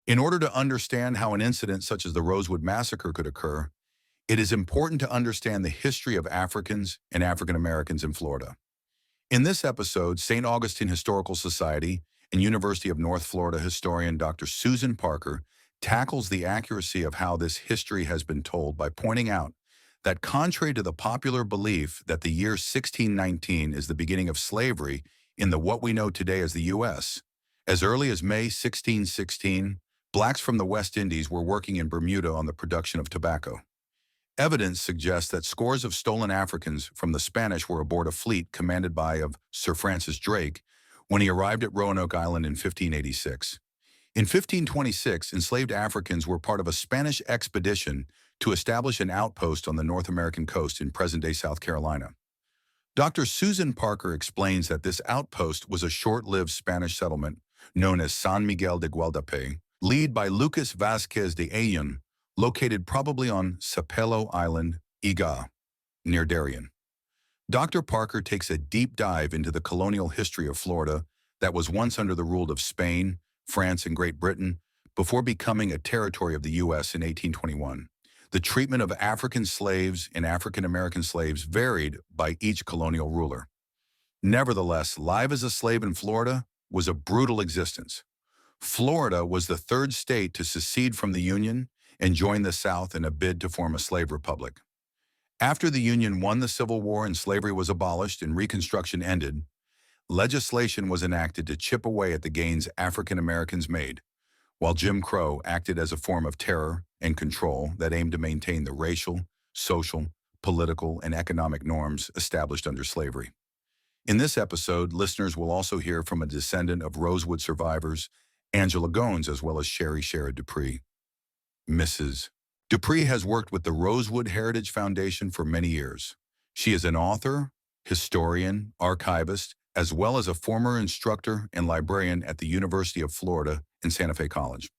In order to understand how an incident such as the Rosewood Massacre could occur, it is important to understand the history of Africans and African Americans in Florida. In this episode, St. Augustine Historical Society and University of North Florida historian Dr. Susan Parker tackles the accuracy of how this history has been told by pointing out that contrary to the popular belief that the year 1619 is the beginning of slavery in the what we know today as the U.S., as early as May 1616, blacks from the West Indies were working in Bermuda on the production of tobacco. Evidence suggests that scores of stolen Africans from the Spanish were aboard a fleet commanded by of Sir Francis Drake when he arrived at Roanoke Island in 1586. In 1526, enslaved Africans were part of a Spanish expedition to establish an outpost on the North American coast in present-day South Carolina. Dr. Susan Parker explains that this outpost was a short-lived Spanish settlement known as San Miguel de Gualdape, led by Lucas Vasquez de Ayllon, located probably on Sapelo Island, Iga, near Darien. Dr. Parker takes a deep dive into the colonial history of Florida that was once under the rule of Spain, France, and Great Britain before becoming a territory of the U.S. in 1821. The treatment of African slaves and African American slaves varied by each colonial ruler. Nevertheless, life as a slave in Florida was a brutal existence. Florida was the third state to secede from the Union and join the South in a bid to form a slave republic. After the Union won the Civil War and slavery was abolished and Reconstruction ended, legislation was enacted to chip away at the gains African Americans made, while Jim Crow acted as a form of terror and control that aimed to maintain the racial, social, political, and economic norms established under slavery. In this episode, listeners will also hear from a descendant of Rosewood survivors, Angela Goins, as well as Sherry Sherrod Dupree. Mrs. Dupree has worked with the Rosewood Heritage Foundation for many years. She is an author, historian, archivist, as well as a former instructor and librarian at the University of Florida and Santa Fe College.